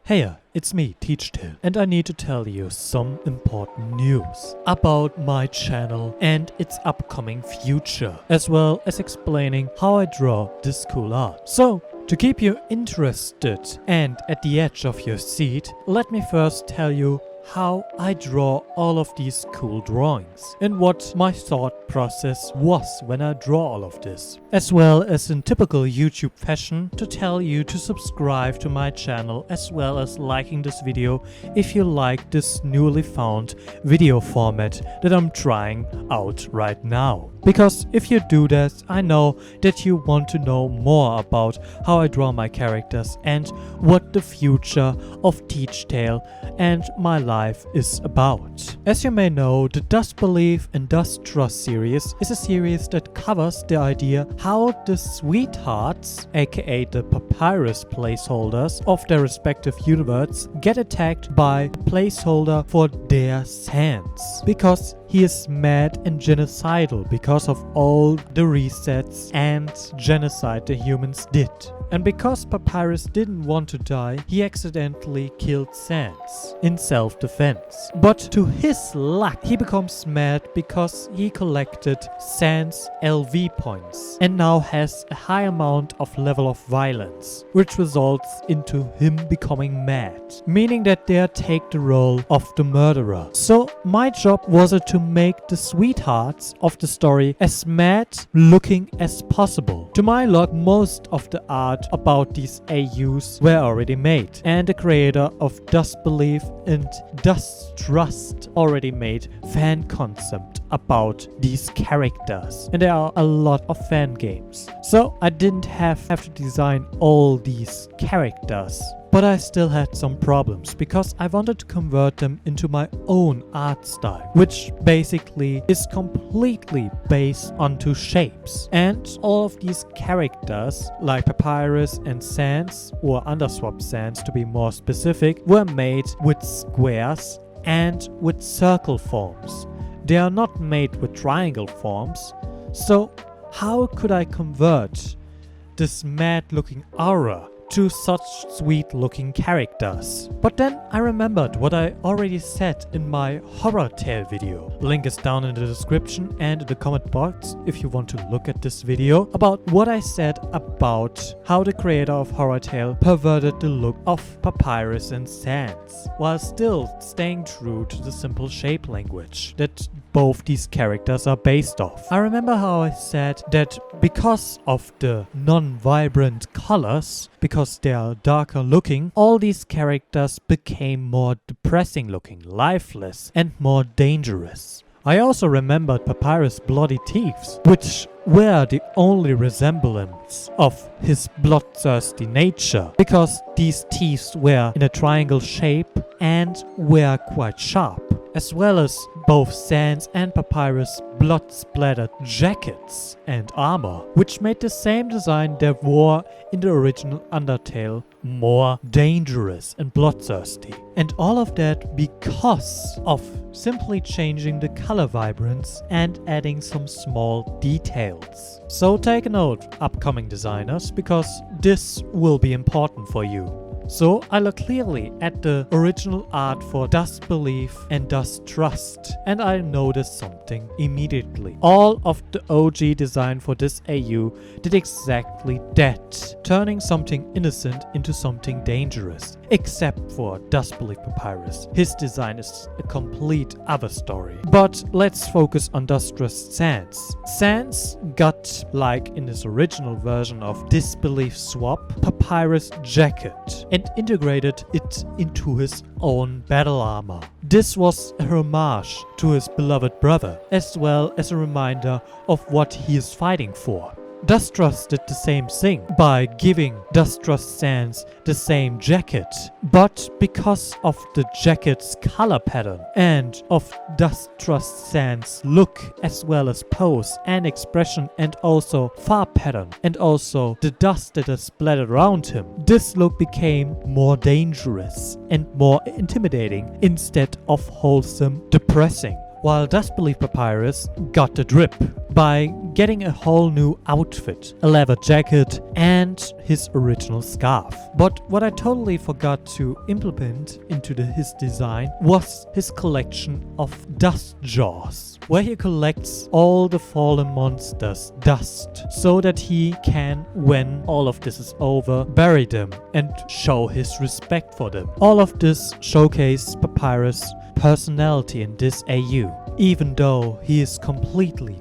Heya, it's me, Teachtail, and I need to tell you some important news about my channel and its upcoming future, as well as explaining how I draw this cool art. So, to keep you interested and at the edge of your seat, let me first tell you how I draw all of these cool drawings and what my thought process was when I draw all of this, as well as in typical YouTube fashion to tell you to subscribe to my channel as well as liking this video if you like this newly found video format that I'm trying out right now. Because if you do that, I know that you want to know more about how I draw my characters and what the future of Teachtail and my life is about. As you may know, the Dustbelief and Dusttrust series is a series that covers the idea how the sweethearts, aka the Papyrus placeholders of their respective universe, get attacked by a placeholder for their Sans. Because he is mad and genocidal because of all the resets and genocide the humans did. And because Papyrus didn't want to die, he accidentally killed Sans in self-defense. But to his luck, he becomes mad because he collected Sans LV points and now has a high amount of level of violence, which results into him becoming mad, meaning that they take the role of the murderer. So my job was to make the sweethearts of the story as mad looking as possible. To my luck, most of the art about these AUs were already made, and the creator of Dustbelief and Dusttrust already made fan concept about these characters, and there are a lot of fan games. So I didn't have to design all these characters. But I still had some problems because I wanted to convert them into my own art style, which basically is completely based onto shapes. And all of these characters, like Papyrus and Sans, or Underswap Sans to be more specific, were made with squares and with circle forms. They are not made with triangle forms. So how could I convert this mad looking aura to such sweet looking characters? But then I remembered what I already said in my horror tale video. Link is down in the description and in the comment box if you want to look at this video about what I said about how the creator of horror tale perverted the look of Papyrus and Sans while still staying true to the simple shape language that both these characters are based off. I remember how I said that because of the non-vibrant colors, because they are darker looking, all these characters became more depressing looking, lifeless, and more dangerous. I also remembered Papyrus' bloody teeth, which were the only resemblance of his bloodthirsty nature, because these teeth were in a triangle shape and were quite sharp, as well as both Sans and Papyrus' blood-splattered jackets and armor, which made the same design they wore in the original Undertale more dangerous and bloodthirsty. And all of that because of simply changing the color vibrance and adding some small details. So take a note, upcoming designers, because this will be important for you. So I look clearly at the original art for Dustbelief and Dusttrust, and I noticed something immediately. All of the OG design for this AU did exactly that, turning something innocent into something dangerous. Except for Dustbelief Papyrus. His design is a complete other story. But let's focus on Dusttrust Sans. Sans got, like in his original version of Dustbelief Swap, Papyrus jacket and integrated it into his own battle armor. This was a homage to his beloved brother, as well as a reminder of what he is fighting for. Dusttrust did the same thing by giving Dusttrust Sans the same jacket, but because of the jacket's color pattern and of Dusttrust Sans' look as well as pose and expression and also far pattern and also the dust that is splattered around him, this look became more dangerous and more intimidating instead of wholesome, depressing, while Dustbelief Papyrus got the drip by getting a whole new outfit, a leather jacket and his original scarf. But what I totally forgot to implement into his design was his collection of dust jars, where he collects all the fallen monsters' dust so that he can, when all of this is over, bury them and show his respect for them. All of this showcases Papyrus' personality in this AU. Even though he is completely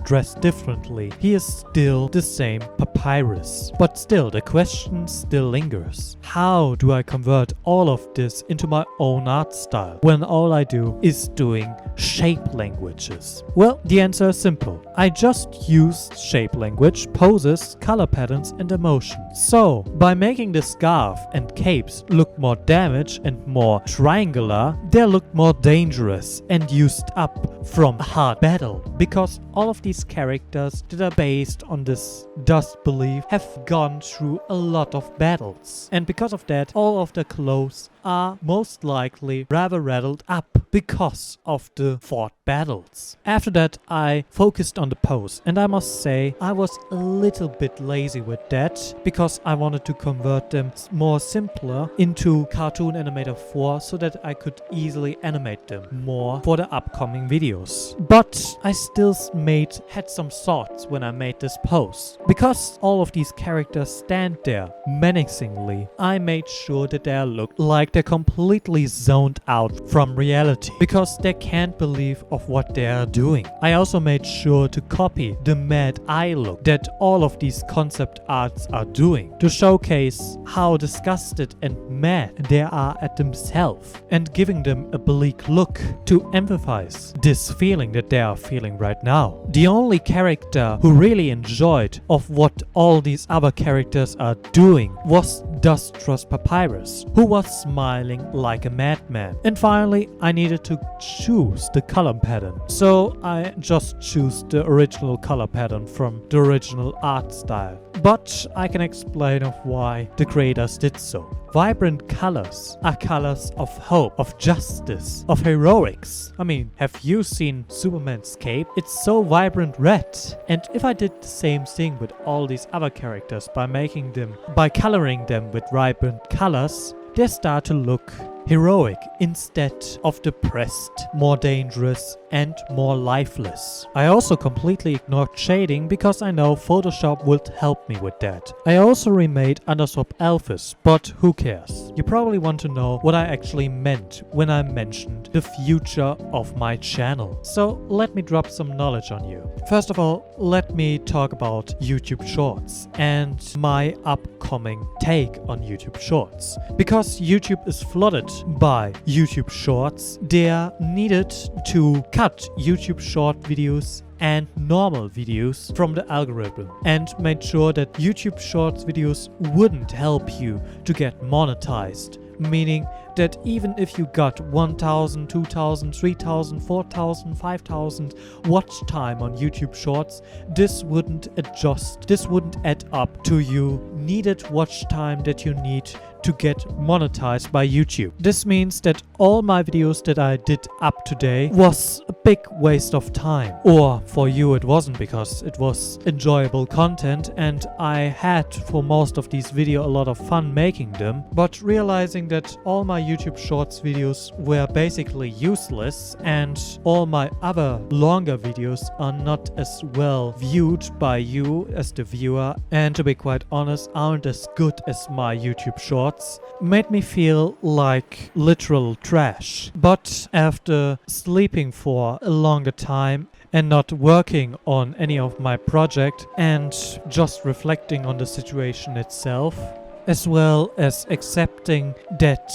dressed differently, he is still the same Papyrus. But still, the question still lingers. How do I convert all of this into my own art style when all I do is doing shape languages? Well, the answer is simple. I just use shape language, poses, color patterns and emotions. So, by making the scarf and capes look more damaged and more triangular, they look more dangerous and used up from a hard battle, because all of these characters that are based on this Dustbelief have gone through a lot of battles, and because of that all of the clothes are most likely rather rattled up because of the fought battles. After that I focused on the pose, and I must say I was a little bit lazy with that because I wanted to convert them more simpler into Cartoon Animator 4 so that I could easily animate them more for the upcoming videos. But I still had some thoughts when I made this pose. Because all of these characters stand there menacingly, I made sure that they look like they're completely zoned out from reality because they can't believe of what they are doing. I also made sure to copy the mad eye look that all of these concept arts are doing to showcase how disgusted and mad they are at themselves and giving them a bleak look to emphasize this feeling that they are feeling right now. The only character who really enjoyed of what all these other characters are doing was Dusttrust Papyrus, who was smiling like a madman. And finally, I needed to choose the color pattern. So I just choose the original color pattern from the original art style. But I can explain of why the creators did so. Vibrant colors are colors of hope, of justice, of heroics. I mean, have you seen Superman's cape? It's so vibrant red. And if I did the same thing with all these other characters by coloring them with vibrant colors, they start to look heroic instead of depressed, more dangerous and more lifeless. I also completely ignored shading because I know Photoshop would help me with that. I also remade Underswap Alphys, but who cares? You probably want to know what I actually meant when I mentioned the future of my channel. So let me drop some knowledge on you. First of all, let me talk about YouTube Shorts and my upcoming take on YouTube Shorts. Because YouTube is flooded by YouTube Shorts, they are needed to cut YouTube Short videos and normal videos from the algorithm and made sure that YouTube Shorts videos wouldn't help you to get monetized. Meaning that even if you got 1,000, 2,000, 3,000, 4,000, 5,000 watch time on YouTube Shorts, this wouldn't add up to you needed watch time that you need to get monetized by YouTube. This means that all my videos that I did up today was a big waste of time. Or for you it wasn't, because it was enjoyable content and I had for most of these videos a lot of fun making them. But realizing that all my YouTube Shorts videos were basically useless and all my other longer videos are not as well viewed by you as the viewer, and to be quite honest, aren't as good as my YouTube Shorts, made me feel like literal trash. But after sleeping for a longer time and not working on any of my project and just reflecting on the situation itself, as well as accepting that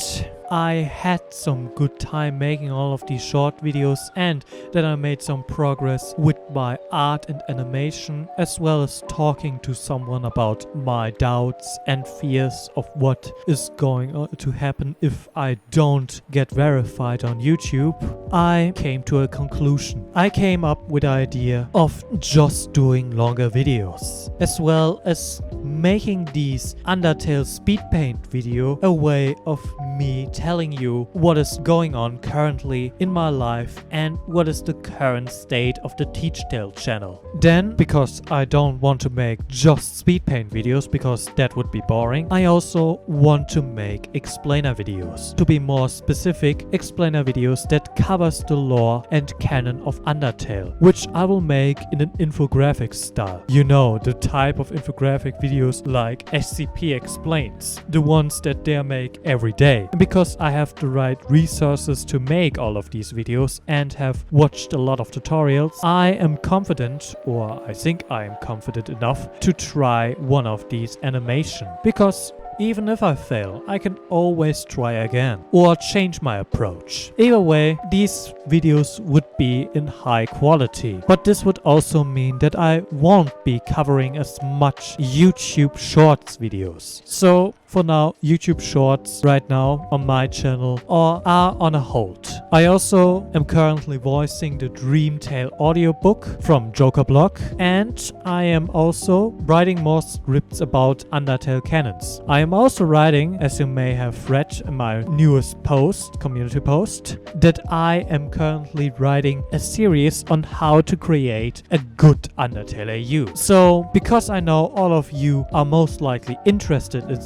I had some good time making all of these short videos and that I made some progress with my art and animation, as well as talking to someone about my doubts and fears of what is going to happen if I don't get verified on YouTube, I came to a conclusion. I came up with the idea of just doing longer videos, as well as making these Undertale speed paint video a way of me telling you what is going on currently in my life and what is the current state of the TeachTale channel. Then, because I don't want to make just speed paint videos because that would be boring, I also want to make explainer videos. To be more specific, explainer videos that covers the lore and canon of Undertale, which I will make in an infographic style. You know, the type of infographic videos like SCP Explains, the ones that they make every day. And because I have the right resources to make all of these videos and have watched a lot of tutorials, I am confident, or I think I am confident enough to try one of these animation. Because even if I fail, I can always try again or change my approach. Either way, these videos would be in high quality. But this would also mean that I won't be covering as much YouTube Shorts videos. So for now, YouTube Shorts right now on my channel are on a hold. I also am currently voicing the Dreamtale audiobook from Jokerblock, and I am also writing more scripts about Undertale canons. I am also writing, as you may have read in my newest post, community post, that I am currently writing a series on how to create a good Undertale AU. So, because I know all of you are most likely interested in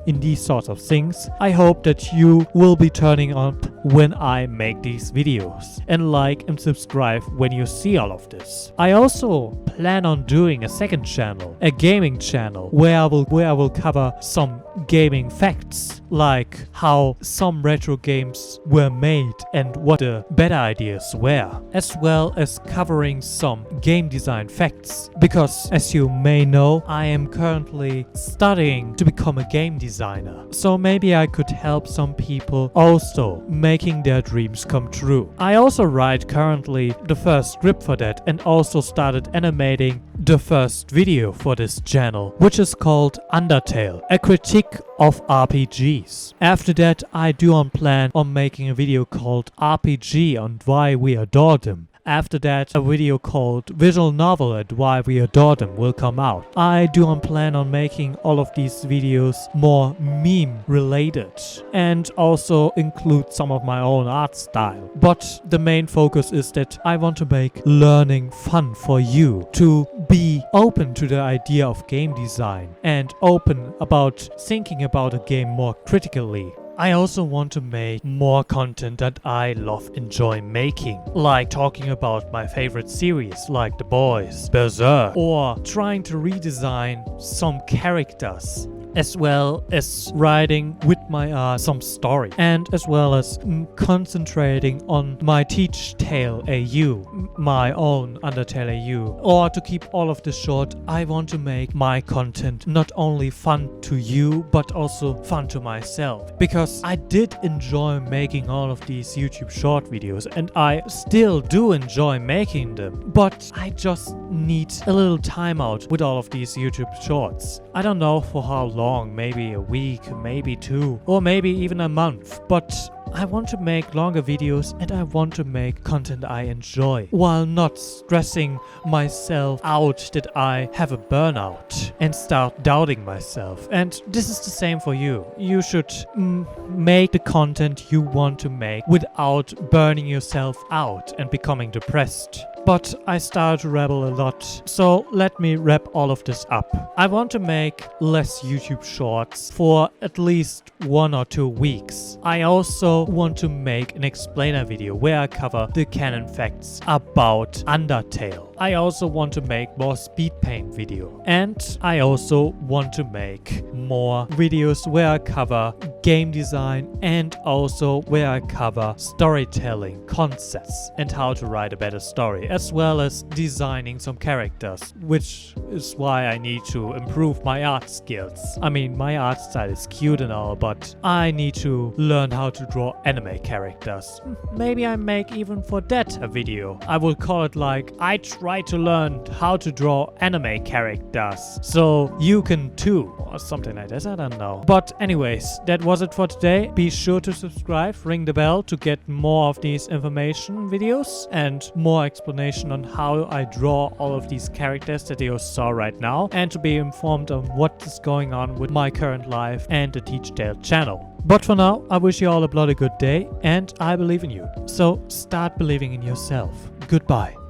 in these sorts of things, I hope that you will be turning up when I make these videos and like and subscribe when you see all of this. I also plan on doing a second channel, a gaming channel, where I will cover some gaming facts, like how some retro games were made and what the better ideas were, as well as covering some game design facts, because as you may know, I am currently studying to become a game designer, so maybe I could help some people also making their dreams come true. I also write currently the first script for that and also started animating the first video for this channel, which is called Undertale, a critique of RPGs. After that, I do plan on making a video called RPG and Why We Adore Them. After that, a video called Visual Novel and Why We Adore Them will come out. I do plan on making all of these videos more meme related and also include some of my own art style. But the main focus is that I want to make learning fun for you, to be open to the idea of game design and open about thinking about a game more critically. I also want to make more content that I enjoy making, like talking about my favorite series like The Boys, Berserk, or trying to redesign some characters, as well as writing with my some story, and as well as concentrating on my TeachTale AU, my own Undertale AU. Or to keep all of this short, I want to make my content not only fun to you, but also fun to myself, because I did enjoy making all of these YouTube short videos, and I still do enjoy making them, but I just need a little time out with all of these YouTube shorts. I don't know for how long, maybe a week, maybe 2, or maybe even a month, but I want to make longer videos and I want to make content I enjoy, while not stressing myself out that I have a burnout and start doubting myself. And this is the same for you. You should make the content you want to make without burning yourself out and becoming depressed. But I started to rabble a lot, so let me wrap all of this up. I want to make less YouTube shorts for at least 1 or 2 weeks. I also want to make an explainer video where I cover the canon facts about Undertale. I also want to make more speed paint video. And I also want to make more videos where I cover game design and also where I cover storytelling concepts and how to write a better story, as well as designing some characters, which is why I need to improve my art skills. I mean, my art style is cute and all, but I need to learn how to draw anime characters. Maybe I make even for that a video. I will call it like, I try to learn how to draw anime characters, so you can too, or something like that, I don't know. But anyways, that was was it for today. Be sure to subscribe, ring the bell to get more of these information videos and more explanation on how I draw all of these characters that you saw right now, and to be informed on what is going on with my current life and the Teach Tale channel. But for now, I wish you all a bloody good day, and I believe in you. So start believing in yourself. Goodbye.